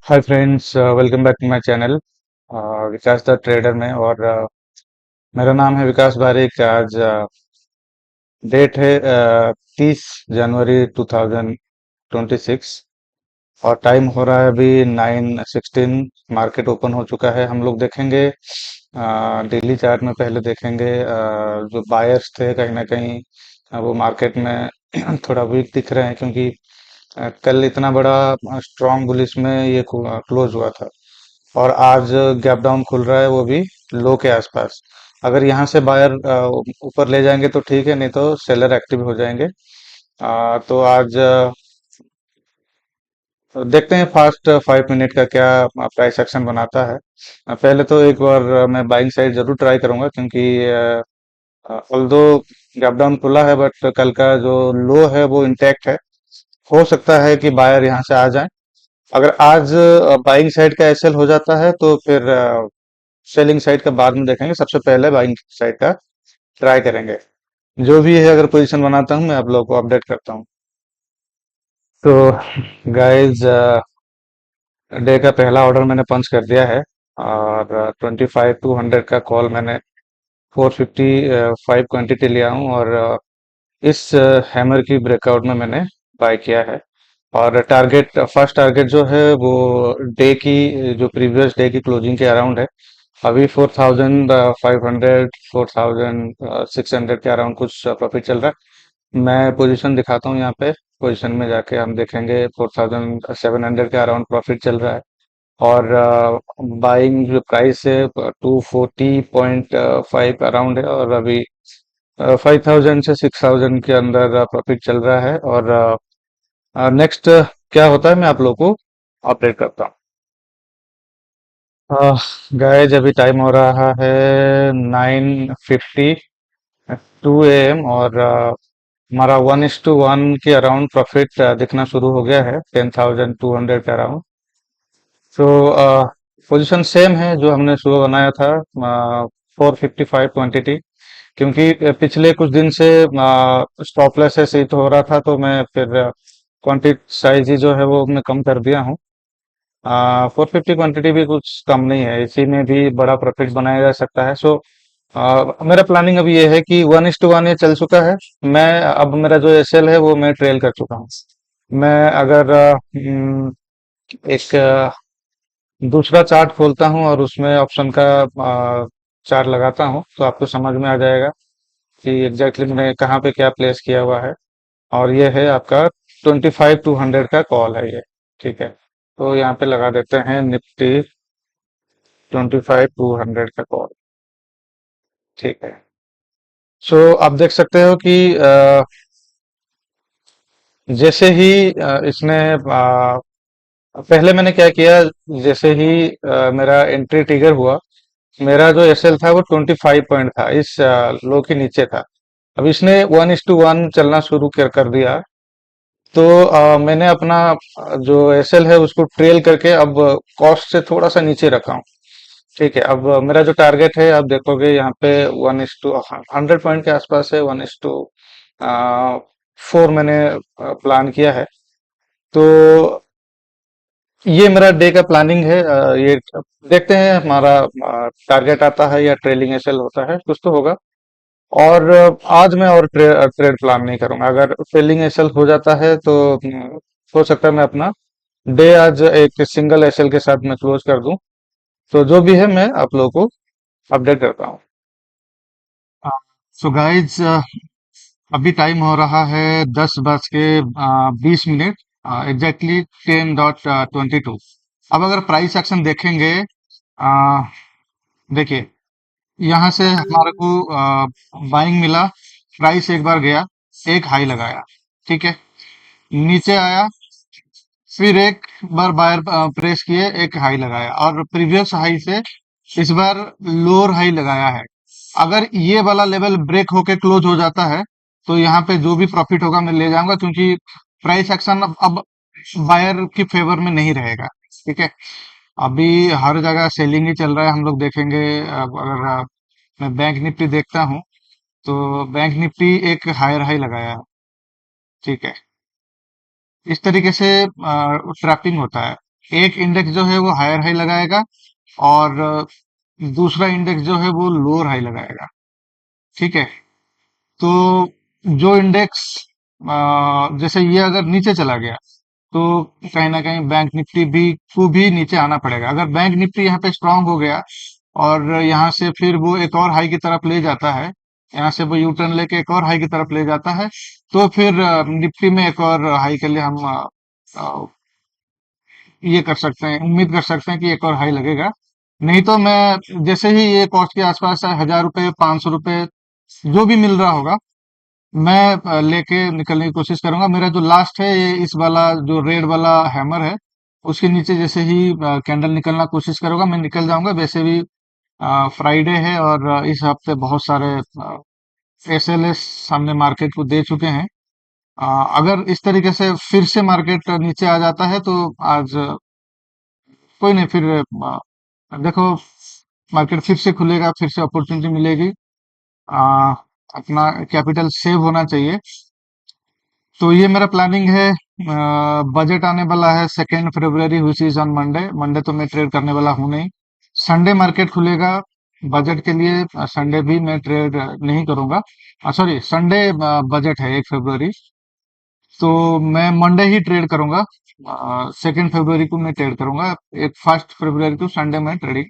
Hi friends, welcome back to my channel Vikas the trader में। और मेरा नाम है विकास बारिक। आज डेट है 30 जनवरी 2026 और टाइम हो रहा है अभी 9:16। मार्केट ओपन हो चुका है। हम लोग देखेंगे डेली चार्ट में। पहले देखेंगे जो बायर्स थे कहीं ना कहीं वो मार्केट में थोड़ा वीक दिख रहे हैं, क्योंकि कल इतना बड़ा स्ट्रॉन्ग बुलिश में ये क्लोज हुआ था। और आज गैप डाउन खुल रहा है, वो भी लो के आसपास। अगर यहाँ से बायर ऊपर ले जाएंगे तो ठीक है, नहीं तो सेलर एक्टिव हो जाएंगे। तो आज देखते हैं फास्ट 5 मिनट का क्या प्राइस एक्शन बनाता है। पहले तो एक बार मैं बाइंग साइड जरूर ट्राई करूंगा, क्योंकि ऑल्दो गैप डाउन खुला है बट कल का जो लो है वो इंटैक्ट है। हो सकता है कि बायर यहाँ से आ जाए। अगर आज बाइंग साइड का एसएल हो जाता है तो फिर सेलिंग साइड का बाद में देखेंगे। सबसे पहले बाइंग साइड का ट्राई करेंगे। जो भी है, अगर पोजीशन बनाता हूँ मैं आप लोगों को अपडेट करता हूँ। तो गाइज, डे का पहला ऑर्डर मैंने पंच कर दिया है और 25-200 का कॉल मैंने 455 क्वांटिटी लिया हूँ। और इस हैमर की ब्रेकआउट में मैंने बाय किया है। और टारगेट, फर्स्ट टारगेट जो है वो डे की, जो प्रीवियस डे की क्लोजिंग के अराउंड है। अभी 4500, 4600 के अराउंड कुछ प्रॉफिट चल रहा है। मैं पोजीशन दिखाता हूँ यहाँ पे। पोजीशन में जाके हम देखेंगे 4700 के अराउंड प्रॉफिट चल रहा है। और बाइंग जो प्राइस है 240.5 अराउंड है। और अभी 5000 से 6000 के अंदर प्रॉफिट चल रहा है। और नेक्स्ट क्या होता है मैं आप लोग को अपडेट करता हूँ। गाइज, अभी टाइम हो रहा है 9:52 AM। और हमारा 1:1 के अराउंड प्रॉफिट दिखना शुरू हो गया है, 10,200 के अराउंड। तो पोजीशन सेम है जो हमने सुबह बनाया था, 455 क्वांटिटी। क्योंकि पिछले कुछ दिन से स्टॉप लॉस ऐसे ही तो हो रहा था, तो मैं फिर क्वांटिटी साइज ही जो है वो मैं कम कर दिया हूँ। 450 क्वांटिटी भी कुछ कम नहीं है, इसी में भी बड़ा प्रॉफिट बनाया जा सकता है। सो मेरा प्लानिंग अभी ये है कि 1:1 ये चल चुका है। मैं अब मेरा जो एसएल है वो मैं ट्रेल कर चुका हूँ। मैं अगर एक दूसरा चार्ट खोलता हूँ और उसमें ऑप्शन का चार्ट लगाता हूँ, तो आपको समझ में आ जाएगा कि एग्जैक्टली मैंने कहाँ पे क्या प्लेस किया हुआ है। और ये है आपका 25-200 का कॉल है ये। ठीक है, तो यहाँ पे लगा देते हैं निफ्टी 25-200 का कॉल। ठीक है। सो आप देख सकते हो कि जैसे ही इसने पहले मैंने क्या किया, जैसे ही मेरा एंट्री ट्रिगर हुआ, मेरा जो एसएल था वो 25 पॉइंट था, इस लो के नीचे था। अब इसने 1:1 चलना शुरू कर दिया। तो मैंने अपना जो एसएल है उसको ट्रेल करके अब कॉस्ट से थोड़ा सा नीचे रखा हूँ। ठीक है, अब मेरा जो टारगेट है आप देखोगे यहाँ पे 1:100 पॉइंट के आसपास है। 1:4 मैंने प्लान किया है। तो ये मेरा डे का प्लानिंग है। ये देखते हैं हमारा टारगेट आता है या ट्रेलिंग एसएल होता है, कुछ तो होगा। और आज मैं और ट्रेड प्लान नहीं करूंगा। अगर ट्रेलिंग एसएल हो जाता है तो हो सकता है मैं अपना डे आज एक सिंगल एसएल के साथ मैं क्लोज कर दूं। तो जो भी है मैं आप लोगों को अपडेट करता हूँ। सो गाइज, अभी टाइम हो रहा है 10:20। एग्जैक्टली 10:22। अब अगर प्राइस एक्शन देखेंगे, आ, देखिए, यहाँ से हमारे को बाइंग मिला। प्राइस एक बार गया, एक हाई लगाया। ठीक है, नीचे आया, फिर एक बार बायर प्रेस किए, एक हाई लगाया और प्रीवियस हाई से इस बार लोअर हाई लगाया है। अगर ये वाला लेवल ब्रेक होके क्लोज हो जाता है तो यहाँ पे जो भी प्रॉफिट होगा मैं ले जाऊंगा, क्योंकि प्राइस एक्शन अब बायर की फेवर में नहीं रहेगा। ठीक है, अभी हर जगह सेलिंग ही चल रहा है। हम लोग देखेंगे, अगर मैं बैंक निफ्टी देखता हूँ तो बैंक निफ्टी एक हायर हाई लगाया है। ठीक है, इस तरीके से ट्रैपिंग होता है। एक इंडेक्स जो है वो हायर हाई लगाएगा और दूसरा इंडेक्स जो है वो लोअर हाई लगाएगा। ठीक है। तो जो इंडेक्स जैसे ये अगर नीचे चला गया तो कहीं ना कहीं बैंक निफ्टी भी को भी नीचे आना पड़ेगा। अगर बैंक निफ्टी यहाँ पे स्ट्रांग हो गया और यहाँ से फिर वो एक और हाई की तरफ ले जाता है, यहाँ से वो यू टर्न लेके एक और हाई की तरफ ले जाता है, तो फिर निफ्टी में एक और हाई के लिए हम ये कर सकते हैं, उम्मीद कर सकते हैं कि एक और हाई लगेगा। नहीं तो मैं जैसे ही ये कॉस्ट के आसपास है, 1000 रुपए, 500 रुपए, जो भी मिल रहा होगा, मैं लेके निकलने की कोशिश करूंगा। मेरा जो लास्ट है ये इस वाला जो रेड वाला हैमर है, उसके नीचे जैसे ही कैंडल निकलना कोशिश करूंगा, मैं निकल जाऊंगा। वैसे भी फ्राइडे है और इस हफ्ते बहुत सारे एसएलएस सामने मार्केट को दे चुके हैं। अगर इस तरीके से फिर से मार्केट नीचे आ जाता है तो आज कोई नहीं, फिर देखो मार्केट फिर से खुलेगा, फिर से अपॉर्चुनिटी मिलेगी। आ, अपना कैपिटल सेव होना चाहिए। तो ये मेरा प्लानिंग है। बजट आने वाला है 2 फरवरी, हुई इज ऑन मंडे। मंडे तो मैं ट्रेड करने वाला हूँ नहीं। संडे मार्केट खुलेगा बजट के लिए। संडे भी मैं ट्रेड नहीं करूंगा। सॉरी, संडे बजट है 1 फरवरी, तो मैं मंडे ही ट्रेड करूंगा। 2 फरवरी को मैं ट्रेड करूंगा। 1 फरवरी को संडे में ट्रेडिंग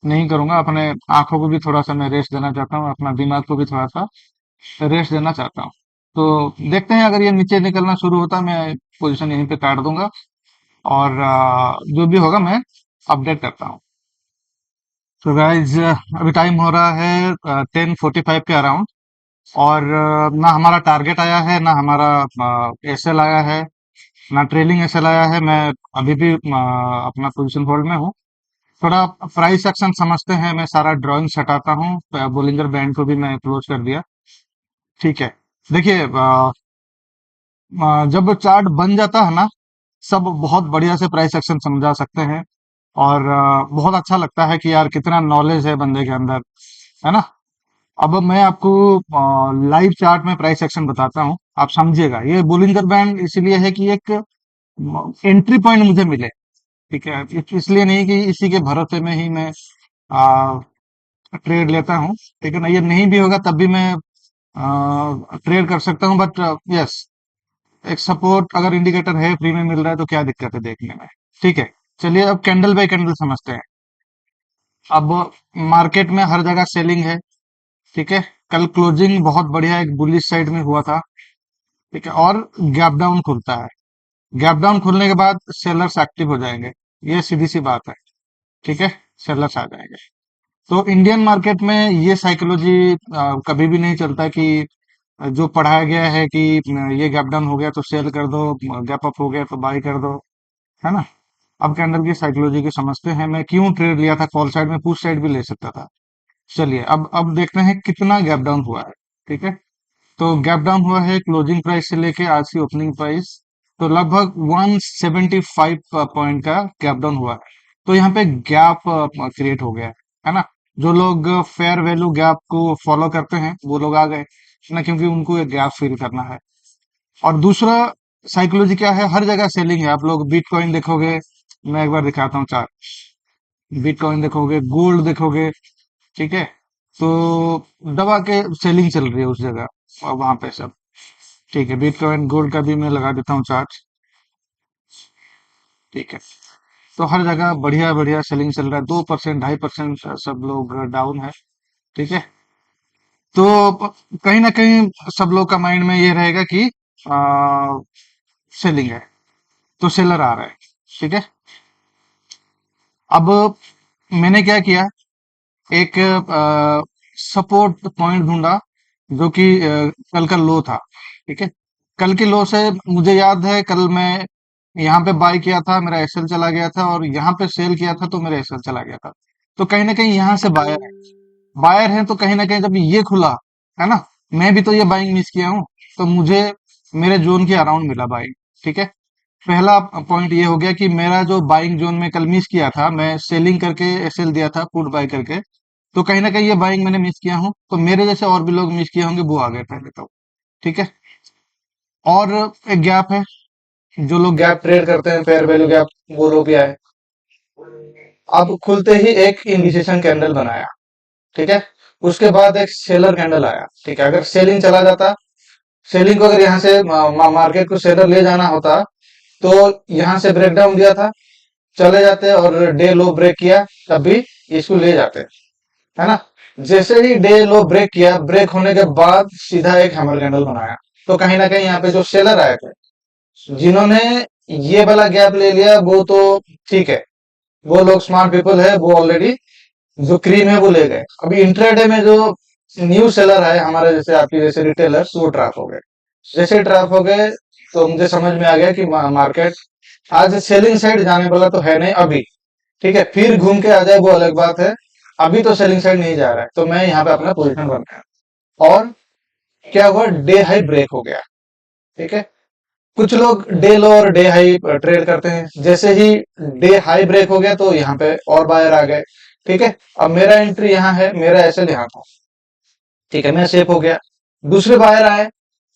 नहीं करूंगा। अपने आंखों को भी थोड़ा सा मैं रेस्ट देना चाहता हूँ, अपना दिमाग को भी थोड़ा सा रेस्ट देना चाहता हूँ। तो देखते हैं, अगर ये नीचे निकलना शुरू होता है मैं पोजीशन यहीं पे काट दूंगा और जो भी होगा मैं अपडेट करता हूँ। तो गाइज अभी टाइम हो रहा है 10:45 के अराउंड, और ना हमारा टारगेट आया है, ना हमारा एसएल आया है, ना ट्रेलिंग एसएल आया है। मैं अभी भी अपना पोजीशन होल्ड में हूँ। थोड़ा प्राइस एक्शन समझते हैं। मैं सारा ड्राइंग्स हटाता हूँ, बोलिंजर बैंड को भी मैं क्लोज कर दिया। ठीक है। देखिए, जब चार्ट बन जाता है ना, सब बहुत बढ़िया से प्राइस एक्शन समझा सकते हैं। और बहुत अच्छा लगता है कि यार कितना नॉलेज है बंदे के अंदर, है ना। अब मैं आपको लाइव चार्ट में प्राइस एक्शन बताता हूँ, आप समझिएगा। ये बोलिंजर बैंड इसलिए है कि एक एंट्री पॉइंट मुझे मिले। ठीक है, इसलिए नहीं कि इसी के भरोसे में ही मैं ट्रेड लेता हूँ। ठीक है ना, ये नहीं भी होगा तब भी मैं ट्रेड कर सकता हूँ। बट यस, एक सपोर्ट अगर इंडिकेटर है, फ्री में मिल रहा है, तो क्या दिक्कत है देखने में। ठीक है। चलिए अब कैंडल बाय कैंडल समझते हैं। अब मार्केट में हर जगह सेलिंग है। ठीक है। कल क्लोजिंग बहुत बढ़िया एक बुलिश साइड में हुआ था। ठीक है। और गैप डाउन खुलता है। गैप डाउन खुलने के बाद सेलर्स एक्टिव हो जाएंगे। ये सीधी सी बात है। ठीक है। सेलर्स आ जाएंगे। तो इंडियन मार्केट में ये साइकोलॉजी कभी भी नहीं चलता कि जो पढ़ाया गया है कि ये गैप डाउन हो गया तो सेल कर दो, गैप अप हो गया तो बाई कर दो, है ना। अब कैंडल की साइकोलॉजी को समझते हैं। मैं क्यों ट्रेड लिया था कॉल साइड में, पुश साइड भी ले सकता था। चलिए अब देखते हैं कितना गैप डाउन हुआ है। ठीक है। तो गैप डाउन हुआ है क्लोजिंग प्राइस से लेके आज की ओपनिंग प्राइस, तो लगभग 175 पॉइंट का गैप डाउन हुआ है। तो यहाँ पे गैप क्रिएट हो गया है ना। जो लोग फेयर वैल्यू गैप को फॉलो करते हैं वो लोग आ गए ना, क्योंकि उनको एक गैप फिल करना है। और दूसरा साइकोलॉजी क्या है, हर जगह सेलिंग है। आप लोग बिटकॉइन देखोगे, मैं एक बार दिखाता हूँ चार्ट। बिटकॉइन देखोगे, गोल्ड देखोगे, ठीक है, तो दबा के सेलिंग चल रही है उस जगह और वहां पे सब। ठीक है, बिटकॉइन गोल्ड का भी मैं लगा देता हूँ चार्ट। ठीक है। तो हर जगह बढ़िया बढ़िया सेलिंग चल रहा है। 2%, 2.5% सब लोग डाउन है। ठीक है। तो कहीं ना कहीं सब लोग का माइंड में ये रहेगा कि सेलिंग है, तो सेलर आ रहा है। ठीक है। अब मैंने क्या किया, एक सपोर्ट पॉइंट ढूंढा जो कि कल का लो था। ठीक है। कल के लो से मुझे याद है, कल मैं यहाँ पे बाय किया था, मेरा एसएल चला गया था, और यहाँ पे सेल किया था तो मेरा एसएल चला गया था। तो कहीं ना कहीं यहाँ से बायर है। बायर है तो कहीं ना कहीं जब ये खुला, है ना, मैं भी तो ये बाइंग मिस किया हूँ, तो मुझे मेरे जोन के अराउंड मिला बाइंग। ठीक है। पहला पॉइंट ये हो गया कि मेरा जो बाइंग जोन में कल मिस किया था, मैं सेलिंग करके एसएल दिया था, पुट बाय करके, तो कहीं ना कहीं ये बाइंग मैंने मिस किया हूँ। तो मेरे जैसे और भी लोग मिस किए होंगे, वो आ गए पहले तो। ठीक है। और एक गैप है, जो लोग गैप ट्रेड करते हैं, फेयर वैल्यू गैप, वो लोग भी आए। अब खुलते ही एक इंडिकेशन कैंडल बनाया, ठीक है। उसके बाद एक सेलर कैंडल आया, ठीक है। अगर सेलिंग चला जाता, सेलिंग को अगर यहाँ से मार्केट को सेलर ले जाना होता, तो यहाँ से ब्रेकडाउन दिया था, चले जाते और डे लो ब्रेक किया, तब भी इसको ले जाते, है ना। जैसे ही डे लो ब्रेक किया, ब्रेक होने के बाद सीधा एक हैमर कैंडल बनाया। तो कहीं ना कहीं यहाँ पे जो सेलर आए थे, जिन्होंने ये वाला गैप ले लिया, वो तो ठीक है, वो लोग स्मार्ट पीपल है, वो ऑलरेडी जो क्रीम है वो ले गए। अभी इंट्राडे में जो न्यू सेलर है हमारे जैसे, आपके जैसे रिटेलर्स, वो ट्रैप हो गए। जैसे ट्रैप हो गए, तो मुझे समझ में आ गया कि मार्केट आज सेलिंग साइड जाने वाला तो है नहीं अभी, ठीक है। फिर घूम के आ जाए वो अलग बात है। अभी तो सेलिंग साइड नहीं जा रहा है, तो मैं यहाँ पे अपना पोजीशन बनाया। और क्या हुआ, डे हाई ब्रेक हो गया, ठीक है। कुछ लोग डे लो और डे हाई ट्रेड करते हैं। जैसे ही डे हाई ब्रेक हो गया, तो यहाँ पे और बायर आ गए, ठीक है। अब मेरा एंट्री यहाँ है, मेरा एसएल यहाँ था, ठीक है, मैं सेफ हो गया। दूसरे बायर आए,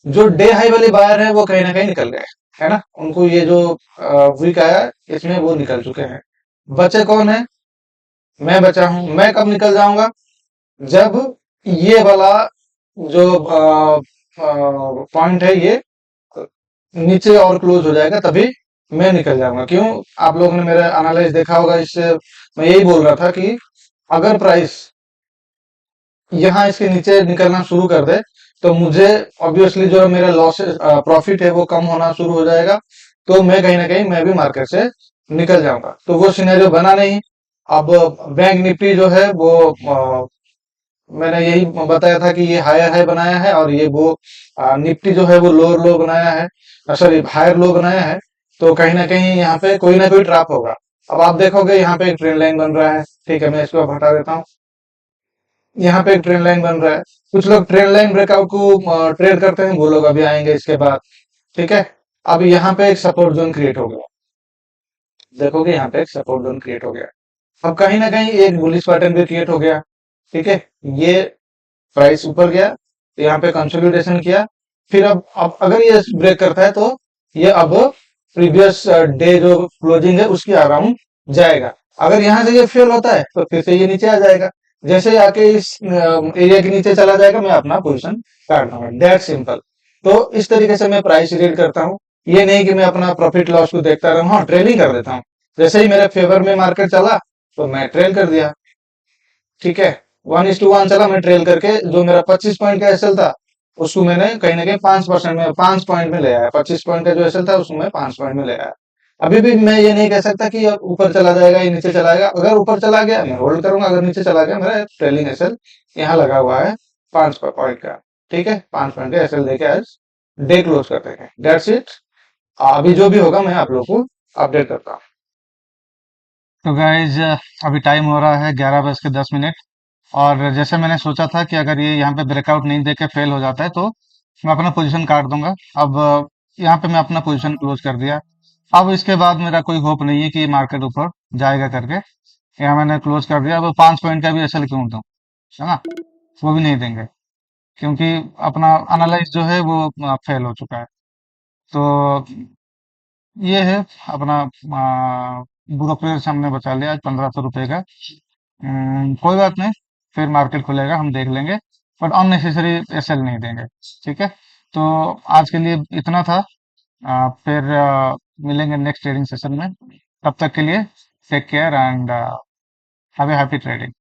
जो डे हाई वाले बायर है, वो कहीं ना कहीं निकल गए, है ना। उनको ये जो वीक आया, इसमें वो निकल चुके हैं। बचे कौन है, मैं बचा हूं। मैं कब निकल जाऊंगा, जब ये वाला जो पॉइंट है, ये नीचे और क्लोज हो जाएगा, तभी मैं निकल जाऊंगा। क्यों, आप लोगों ने मेरा एनालाइज देखा होगा, इससे मैं यही बोल रहा था कि अगर प्राइस यहाँ इसके नीचे निकलना शुरू कर दे, तो मुझे ऑब्वियसली जो है मेरा लॉस प्रॉफिट है वो कम होना शुरू हो जाएगा। तो मैं कहीं ना कहीं मैं भी मार्केट से निकल जाऊंगा। तो वो सिनेरियो बना नहीं। अब बैंक निफ्टी जो है वो मैंने यही बताया था कि ये हायर हाई बनाया है, और ये वो निफ्टी जो है वो लोअर लो बनाया है, सॉरी हायर लो बनाया है। तो कहीं ना कहीं यहाँ पे कोई ना कोई ट्रैप होगा। अब आप देखोगे यहाँ पे एक ट्रेंड लाइन बन रहा है, ठीक है, मैं इसको अब हटा देता हूँ। यहाँ पे एक ट्रेंड लाइन बन रहा है। कुछ लोग ट्रेंड लाइन ब्रेकआउट को ट्रेड करते हैं, वो लोग अभी आएंगे इसके बाद, ठीक है। अब यहाँ पे एक सपोर्ट जोन क्रिएट हो गया, देखोगे यहाँ पे एक सपोर्ट जोन क्रिएट हो गया। अब कहीं ना कहीं एक बुलिश पैटर्न भी क्रिएट हो गया, ठीक है। ये प्राइस ऊपर गया, तो यहाँ पे कंसोलिडेशन किया। फिर अब अगर ये ब्रेक करता है, तो ये अब प्रीवियस डे जो क्लोजिंग है उसके अराउंड जाएगा। अगर यहाँ से ये फेल होता है, तो फिर से ये नीचे आ जाएगा। जैसे ही आके इस एरिया के नीचे चला जाएगा, मैं अपना पोजीशन काट दूंगा, दैट सिंपल। तो इस तरीके से मैं प्राइस रीड करता हूँ। ये नहीं कि मैं अपना प्रॉफिट लॉस को देखता रहूं, हाँ ट्रेलिंग कर देता हूँ। जैसे ही मेरे फेवर में मार्केट चला, तो मैं ट्रेल कर दिया, ठीक है। 1:1 चला, मैं ट्रेल करके जो मेरा 25 पॉइंट का एसएल था, उसको मैंने कहीं ना कहीं 5% में, 5 पॉइंट में ले आया। 25 पॉइंट का जो एसएल था, उसको मैं 5 पॉइंट में ले आया। अभी भी मैं ये नहीं कह सकता कि अब ऊपर चला जाएगा या नीचे चला जाएगा। अगर ऊपर चला गया, मैं होल्ड करूंगा। अगर नीचे चला गया, मेरा ट्रेलिंग एसएल यहाँ लगा हुआ है 5 पॉइंट का, ठीक है। 5 पॉइंट का एसएल देके आज डे क्लोज करते हैं, दैट्स इट। अभी जो भी होगा मैं आप लोग को अपडेट करता हूँ। तो गाइज, अभी टाइम हो रहा है 11:10। और जैसे मैंने सोचा था कि अगर ये यहाँ पे ब्रेकआउट नहीं देके फेल हो जाता है, तो मैं अपना पोजीशन काट दूंगा। अब यहाँ पे मैं अपना पोजीशन क्लोज कर दिया। अब इसके बाद मेरा कोई होप नहीं है कि मार्केट ऊपर जाएगा करके। यहाँ मैंने क्लोज कर दिया। अब 5 पॉइंट का भी एसएल क्यों दूं, है ना। वो भी नहीं देंगे, क्योंकि अपना एनालाइज जो है वो फेल हो चुका है। तो ये है अपना ब्रोकरेज हमने बचा लिया आज 1500 रुपए का। कोई बात नहीं, फिर मार्केट खुलेगा, हम देख लेंगे। बट अननेसेसरी एसएल नहीं देंगे, ठीक है। तो आज के लिए इतना था। फिर मिलेंगे नेक्स्ट ट्रेडिंग सेशन में। तब तक के लिए take care and have a happy trading.